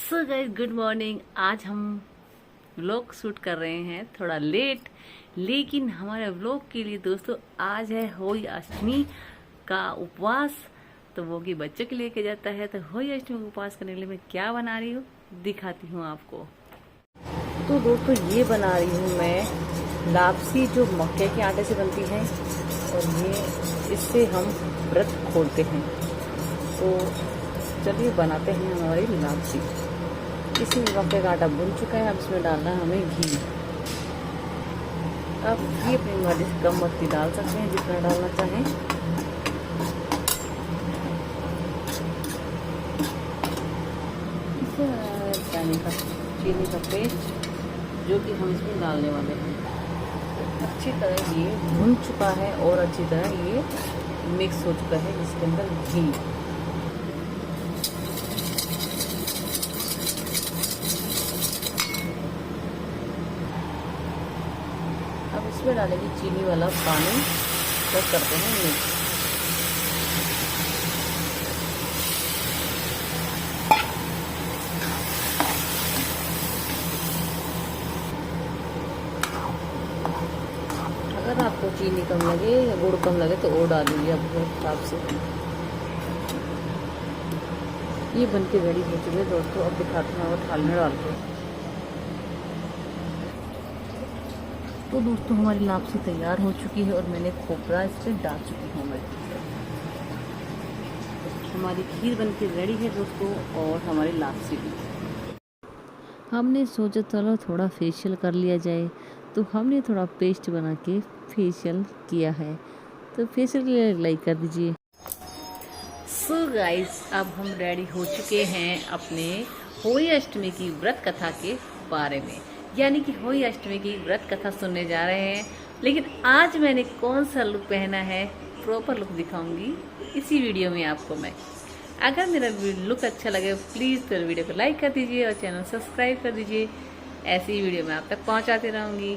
So guys good morning. आज हम vlog shoot कर रहे हैं थोड़ा लेट, लेकिन हमारे व्लॉग के लिए दोस्तों आज है होली अष्टमी का उपवास। तो वो की बच्चों के लेके जाता है। तो होली अष्टमी का उपवास करने के लिए मैं क्या बना रही हूँ दिखाती हूँ आपको। तो दोस्तों ये बना रही हूँ मैं लापसी, जो मक्के के आटे से बनती है, और ये इससे हम व्रत खोलते हैं। तो चलिए बनाते हैं हमारी लापसी। इसमें मक्के का आटा भुन चुका है। अब इसमें डालना है हमें घी। अब घी अपनी मर्जी से कम मत्ती डाल सकते हैं, जितना डालना चाहें। चीनी का पेस्ट जो कि हम इसमें डालने वाले हैं, अच्छी तरह ये भुन चुका है और अच्छी तरह ये मिक्स हो चुका है इसके अंदर घी। अब इसमें डालेंगे चीनी वाला पानी और करते हैं मिक्स। अगर आपको चीनी कम लगे या गुड़ कम लगे तो और डाल दीजिए अपने हिसाब से। ये बन के रेडी हो चुके हैं दोस्तों। अब दिखाते हैं और थाल में डाल के। तो दोस्तों हमारी लापसी तैयार हो चुकी है और मैंने खोपरा इस पर डाल चुकी हूँ मैं। हमारी खीर बन के रेडी है दोस्तों, और हमारी लापसी भी। हमने सोचा चलो थोड़ा फेशियल कर लिया जाए, तो हमने थोड़ा पेस्ट बना के फेशियल किया है। तो फेशियल के लिए लाइक कर दीजिए। सो गाइस अब हम रेडी हो चुके हैं अपने होली अष्टमी की व्रत कथा के बारे में, यानी कि होली अष्टमी की व्रत कथा सुनने जा रहे हैं। लेकिन आज मैंने कौन सा लुक पहना है, प्रॉपर लुक दिखाऊंगी इसी वीडियो में आपको मैं। अगर मेरा लुक अच्छा लगे प्लीज़ तो वीडियो को लाइक कर दीजिए और चैनल सब्सक्राइब कर दीजिए। ऐसी वीडियो मैं आप तक पहुंचाती रहूंगी।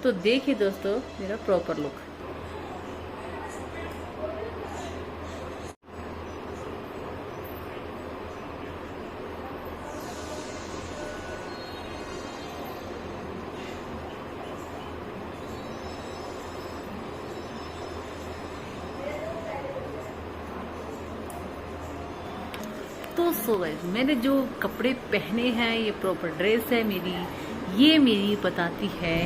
तो देखिए दोस्तों मेरा प्रॉपर लुक। तो सो गाइस मैंने जो कपड़े पहने हैं, ये प्रॉपर ड्रेस है मेरी। ये मेरी बताती है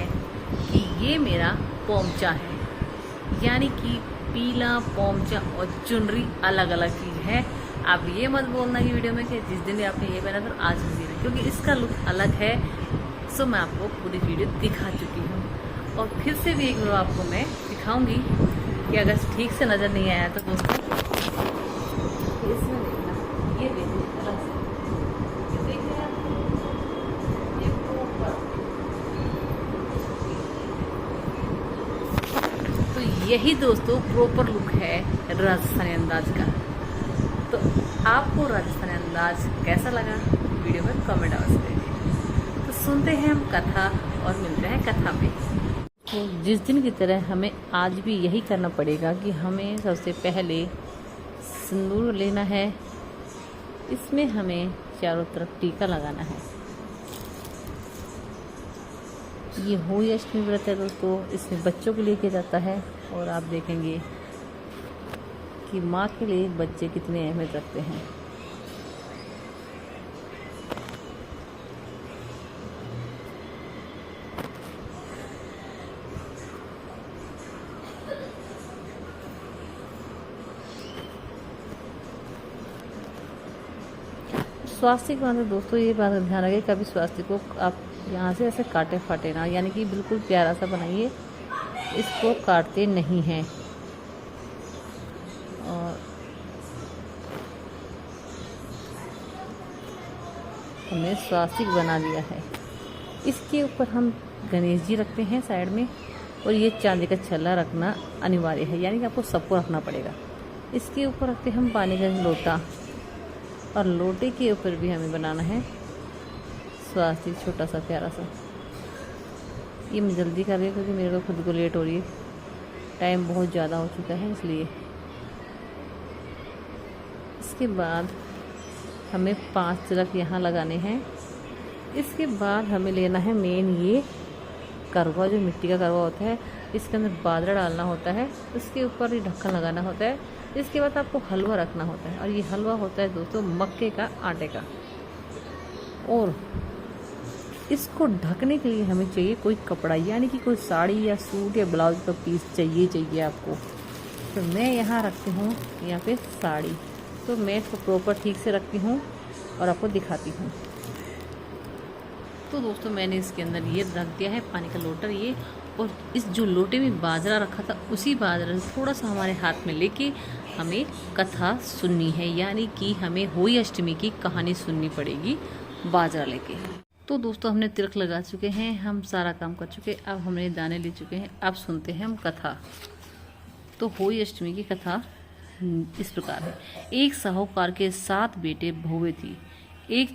कि ये मेरा पोमचा है, यानी कि पीला पोमचा और चुनरी अलग अलग चीज़ है। आप ये मत बोलना कि वीडियो में कि जिस दिन आपने ये पहना था आज भी पहना, क्योंकि इसका लुक अलग है। सो मैं आपको पूरी वीडियो दिखा चुकी हूँ, और फिर से भी एक बार आपको मैं दिखाऊंगी कि अगर ठीक से नज़र नहीं आया तो दोस्तों इसमें देखना, ये देखिए अलग से, ये देखिए आप, ये तो यही दोस्तों प्रॉपर लुक है राजस्थानी अंदाज का। तो आपको राजस्थानी अंदाज कैसा लगा वीडियो में कमेंट अवश्य करिए। तो सुनते हैं हम कथा और मिलते हैं कथा में। तो जिस दिन की तरह हमें आज भी यही करना पड़ेगा कि हमें सबसे पहले सिंदूर लेना है। इसमें हमें चारों तरफ टीका लगाना है। ये होली अष्टमी व्रत है दोस्तों, इसमें बच्चों को लेके जाता है, और आप देखेंगे कि माँ के लिए बच्चे कितने अहमियत रखते हैं। स्वास्थ्य के बारे में दोस्तों ये बात ध्यान रखिए, कभी स्वास्थ्य को आप यहाँ से ऐसे काटे फाटे ना, यानी कि बिल्कुल प्यारा सा बनाइए, इसको काटते नहीं हैं। और हमने स्वास्तिक बना दिया है। इसके ऊपर हम गणेश जी रखते हैं साइड में, और ये चांदी का छल्ला रखना अनिवार्य है, यानी कि आपको सबको रखना पड़ेगा। इसके ऊपर रखते हैं हम पानी का लोटा, और लोटे के ऊपर भी हमें बनाना है स्वास्तिक छोटा सा प्यारा सा। ये मैं जल्दी कर रही हूँ क्योंकि मेरे को खुद को लेट हो रही है, टाइम बहुत ज़्यादा हो चुका है इसलिए। इसके बाद हमें 5 तिलक यहाँ लगाने हैं। इसके बाद हमें लेना है मेन ये करवा, जो मिट्टी का करवा होता है, इसके अंदर बाजरा डालना होता है, इसके ऊपर ये ढक्कन लगाना होता है। इसके बाद आपको हलवा रखना होता है, और ये हलवा होता है दोस्तों मक्के का आटे का। और इसको ढकने के लिए हमें चाहिए कोई कपड़ा, यानी कि कोई साड़ी या सूट या ब्लाउज का पीस चाहिए आपको। तो मैं यहाँ रखती हूँ यहाँ पे साड़ी, तो मैं इसको प्रॉपर ठीक से रखती हूँ और आपको दिखाती हूँ। तो दोस्तों मैंने इसके अंदर ये रख दिया है पानी का लोटा ये, और इस जो लोटे में बाजरा रखा था उसी बाजरा से थोड़ा सा हमारे हाथ में लेके हमें कथा सुननी है, यानी कि हमें होली अष्टमी की कहानी सुननी पड़ेगी बाजरा लेके। तो दोस्तों हमने तिलक लगा चुके हैं, हम सारा काम कर चुके हैं, अब हमने दाने ले चुके हैं, अब सुनते हैं हम कथा। तो होली अष्टमी की कथा इस प्रकार है। एक साहूकार के 7 बेटे बहुएं थी, एक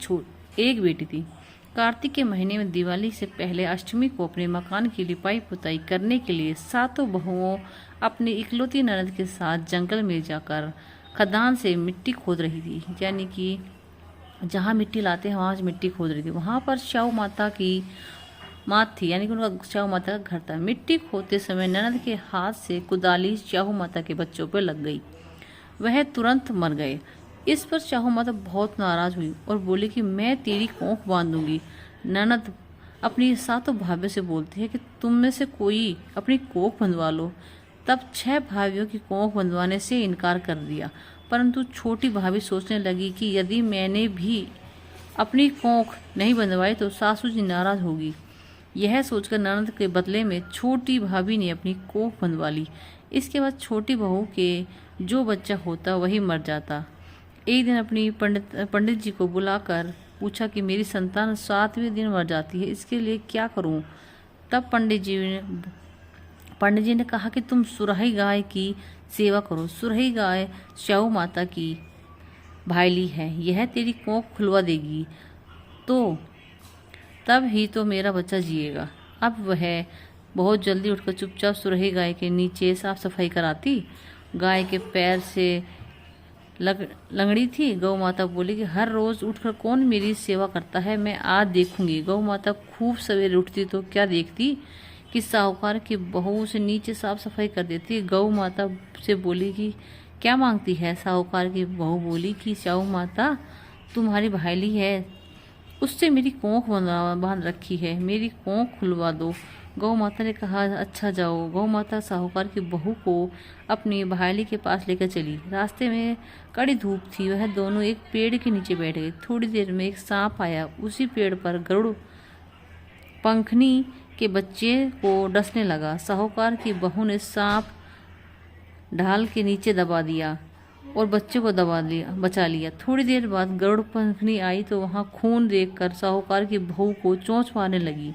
बेटी थी। कार्तिक के महीने में दिवाली से पहले अष्टमी को अपने मकान की लिपाई पुताई करने के लिए 7 बहुओं अपनी इकलौती ननद के साथ जंगल में जाकर खदान से मिट्टी खोद रही थी, यानी कि जहाँ मिट्टी लाते हैं वहाँ मिट्टी खोद रही थी। वहाँ पर स्याऊ माता की मात थी, यानी कि उनका स्याऊ माता का घर था। मिट्टी खोदते समय ननद के हाथ से कुदाली स्याऊ माता के बच्चों पर लग गई, वह तुरंत मर गए। इस पर स्याऊ माता बहुत नाराज हुई और बोली कि मैं तेरी कोख बांधूंगी। ननद अपनी 7 भाभियों से बोलती है कि तुम में से कोई अपनी कोख बंधवा लो। तब 6 भाभियों की कोख बंधवाने से इनकार कर दिया, परंतु छोटी भाभी सोचने लगी कि यदि मैंने भी अपनी कोख नहीं बंधवाई तो सासू जी नाराज होगी। यह सोचकर ननद के बदले में छोटी भाभी ने अपनी कोख बंधवा ली। इसके बाद छोटी बहू के जो बच्चा होता वही मर जाता। एक दिन अपनी पंडित जी को बुलाकर पूछा कि मेरी संतान 7वें दिन मर जाती है, इसके लिए क्या करूं? तब पंडित जी ने कहा कि तुम सुरही गाय की सेवा करो। सुरही गाय स्याऊ माता की भाईली है, यह तेरी कोख खुलवा देगी, तो तब ही तो मेरा बच्चा जिएगा। अब वह बहुत जल्दी उठकर चुपचाप सुरही गाय के नीचे साफ सफाई कराती। गाय के पैर से लंगड़ी थी। गौ माता बोली कि हर रोज उठकर कौन मेरी सेवा करता है, मैं आज देखूंगी। गौ माता खूब सवेरे उठती तो क्या देखती कि साहूकार की बहू से नीचे साफ सफाई कर देती। गौ माता से बोली कि क्या मांगती है? साहूकार की बहू बोली कि स्याऊ माता तुम्हारी भाईली है, उससे मेरी कोख बांध रखी है, मेरी कोख खुलवा दो। गौ माता ने कहा अच्छा जाओ। गौ माता साहूकार की बहू को अपनी भाईली के पास लेकर चली। रास्ते में कड़ी धूप थी, वह दोनों एक पेड़ के नीचे बैठ गए। थोड़ी देर में एक सांप आया, उसी पेड़ पर गरुड़ पंखनी के बच्चे को डसने लगा। साहूकार की बहू ने सांप ढाल के नीचे दबा दिया और बच्चे को बचा लिया। थोड़ी देर बाद गरुड़ पंखनी आई तो वहां खून देखकर साहूकार की बहू को चोंच मारने लगी।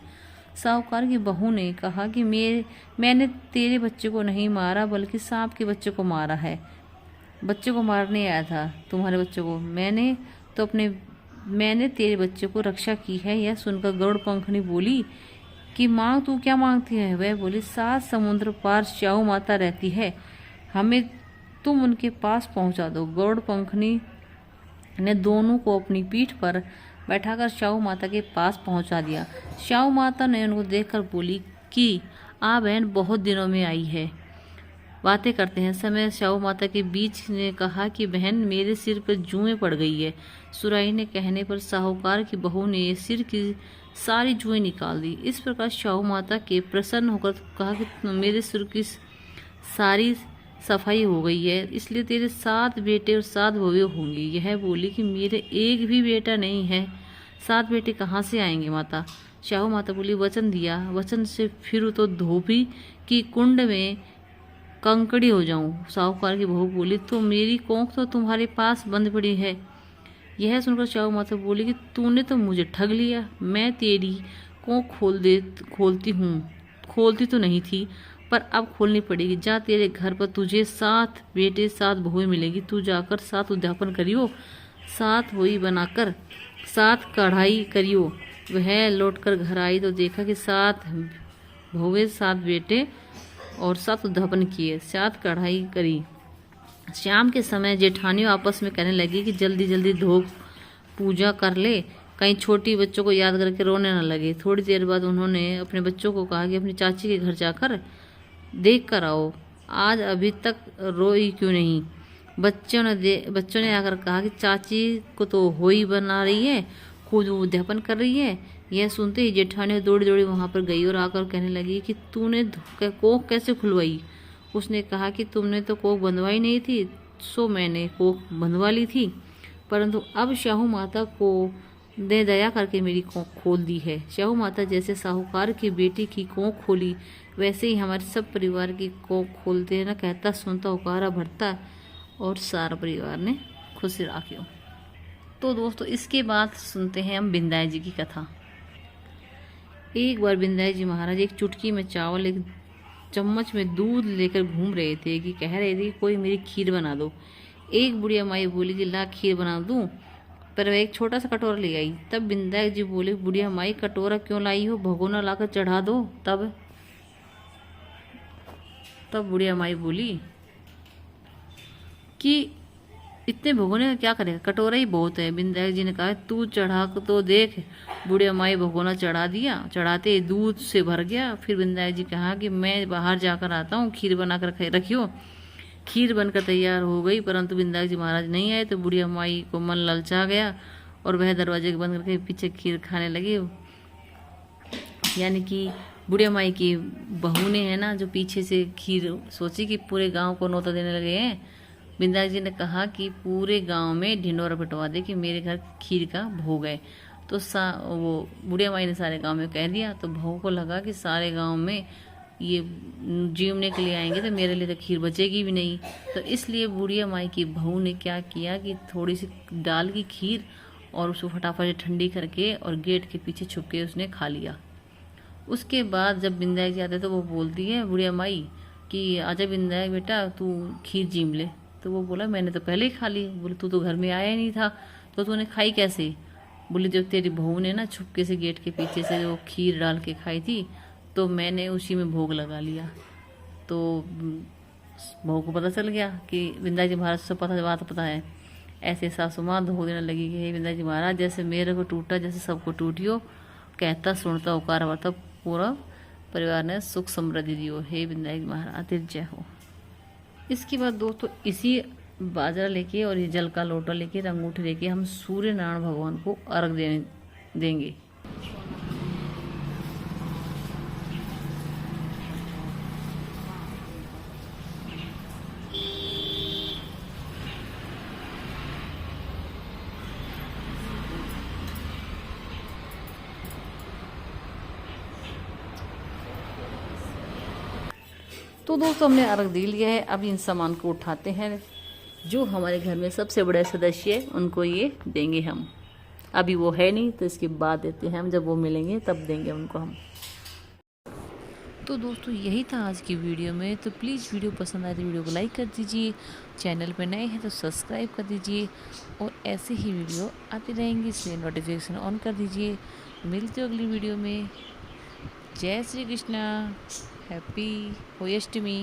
साहूकार की बहू ने कहा कि मैंने तेरे बच्चे को नहीं मारा, बल्कि सांप के बच्चे को मारा है। बच्चे को मारने आया था, तुम्हारे बच्चे को। मैंने तेरे बच्चे को रक्षा की है। यह सुनकर गरुड़ पंखनी बोली कि मांग, तू क्या मांगती है? वह बोली 7 समुद्र पार स्याऊ माता रहती है, हमें तुम उनके पास पहुंचा दो। गरुड़ पंखनी ने दोनों को अपनी पीठ पर बैठाकर स्याऊ माता के पास पहुंचा दिया। स्याऊ माता ने उनको देखकर बोली कि आ बहन, बहुत दिनों में आई है, बातें करते हैं। समय स्याऊ माता के बीच ने कहा कि बहन, मेरे सिर पर जुएं पड़ गई है। सुराही ने कहने पर साहूकार की बहू ने सिर की सारी जुएं निकाल दी। इस प्रकार स्याऊ माता के प्रसन्न होकर कहा कि मेरे सिर की सारी सफाई हो गई है, इसलिए तेरे 7 बेटे और 7 बहुएं होंगी। यह बोली कि मेरे एक भी बेटा नहीं है, 7 बेटे कहाँ से आएंगे माता? स्याऊ माता बोली वचन दिया, वचन से फिर तो धोबी की कुंड में कंकड़ी हो जाऊं। साहूकार की बहू बोली तो मेरी कोख तो तुम्हारे पास बंद पड़ी है। यह सुनकर स्याऊ माता बोली कि तूने तो मुझे ठग लिया, मैं तेरी कोख खोलती तो नहीं थी, पर अब खोलनी पड़ेगी। जा, तेरे घर पर तुझे 7 बेटे 7 बहुएं मिलेगी, तू जाकर 7 उद्यापन करियो, 7 होई बनाकर 7 कढ़ाई करियो। वह लौटकर घर आई तो देखा कि 7 बहुएं 7 बेटे और 7 उद्यापन किए, 7 कढ़ाई करी। शाम के समय जेठानियों आपस में कहने लगी कि जल्दी जल्दी पूजा कर ले, कहीं छोटी बच्चों को याद करके रोने न लगे। थोड़ी देर बाद उन्होंने अपने बच्चों को कहा कि अपनी चाची के घर जाकर देख कर आओ, आज अभी तक रोई क्यों नहीं। बच्चों ने आकर कहा कि चाची को तो होई बना रही है, खुद उद्यापन कर रही है। यह सुनते ही जेठानी दौड़ी दौड़ी वहां पर गई और आकर कहने लगी कि तूने कोख कैसे खुलवाई। उसने कहा कि तुमने तो कोख बंधवाई नहीं थी, सो मैंने कोख बंधवा ली थी, परंतु अब शाहू माता को ने दया करके मेरी कोख खोल दी है। शाहू माता जैसे साहूकार की बेटी की कोख खोली, वैसे ही हमारे सब परिवार की कोख खोलते न कहता सुनता उकारा भरता और सारा परिवार ने खुशी राखियो। तो दोस्तों इसके बाद सुनते हैं हम बिंदाई जी की कथा। एक बार बिंदाई जी महाराज एक चुटकी में चावल एक चम्मच में दूध लेकर घूम रहे थे कि कह रहे थे कि कोई मेरी खीर बना दो। एक बुढ़िया माई बोली कि ला खीर बना दूं, पर वह एक छोटा सा कटोरा ले आई। तब बिंदाई जी बोले, बुढ़िया माई कटोरा क्यों लाई हो, भगोना लाकर चढ़ा दो। तब बुढ़िया माई बोली कि इतने भगोने का क्या करेगा, कटोरा ही बहुत है। बिंदाई जी ने कहा तू चढ़ा तो देख। बुढ़िया माई भगोना चढ़ा दिया, चढ़ाते ही दूध से भर गया। फिर बिंदाई जी कहा कि मैं बाहर जाकर आता हूँ, खीर बना कर रखियो। खीर बनकर तैयार हो गई, परंतु बिंदाई जी महाराज नहीं आए। तो बुढ़िया माई को मन ललचा गया और वह दरवाजे के बंद करके पीछे खीर खाने लगी। यानी कि बुढ़िया माई की बहू ने है ना जो पीछे से खीर सोची कि पूरे गांव को न्योता देने लगे हैं। बिंदाई जी ने कहा कि पूरे गांव में ढिंडोरा पिटवा दे कि मेरे घर खीर का भोग है। तो वो बुढ़िया माई ने सारे गांव में कह दिया। तो बहू को लगा कि सारे गांव में ये जीवने के लिए आएंगे तो मेरे लिए तो खीर बचेगी भी नहीं। तो इसलिए बुढ़िया माई की बहू ने क्या किया कि थोड़ी सी दाल की खीर और उसको फटाफट से ठंडी करके और गेट के पीछे छुप के उसने खा लिया। उसके बाद जब बिंदाई जी आते तो वो बोलती है बुढ़िया माई कि आजा बिंदाई बेटा तू खीर जीम ले। तो वो बोला मैंने तो पहले ही खा ली। बोले तू तो घर में आया नहीं था तो तूने खाई कैसे। बोले जब तेरी बहू ने ना छुपके से गेट के पीछे से वो खीर डाल के खाई थी तो मैंने उसी में भोग लगा लिया। तो बहू को पता चल गया कि बिंदाई जी महाराज से बात पता है। ऐसे सासू माँ धो देने लगी कि हे बिंदाई जी महाराज जैसे मेरे को टूटा जैसे सबको टूटियो, कहता सुनता उकार वाता पूरा परिवार ने सुख समृद्धि दियो। हे बिंदाई जी महाराज तेरी जय हो। इसके बाद दोस्तों इसी बाजरा लेके और ये जल का लोटा लेके अंगूठी लेके हम सूर्य नारायण भगवान को अर्घ देंगे। तो दोस्तों हमने अर्घ दे लिया है। अब इन सामान को उठाते हैं। जो हमारे घर में सबसे बड़े सदस्य है उनको ये देंगे हम। अभी वो है नहीं तो इसके बाद देते हैं हम, जब वो मिलेंगे तब देंगे उनको हम। तो दोस्तों यही था आज की वीडियो में। तो प्लीज़ वीडियो पसंद आए तो वीडियो को लाइक कर दीजिए, चैनल पर नए हैं तो सब्सक्राइब कर दीजिए और ऐसे ही वीडियो आती रहेंगी इसलिए नोटिफिकेशन ऑन कर दीजिए। मिलते हो अगली वीडियो में। जय श्री कृष्णा, हैप्पी होली अष्टमी।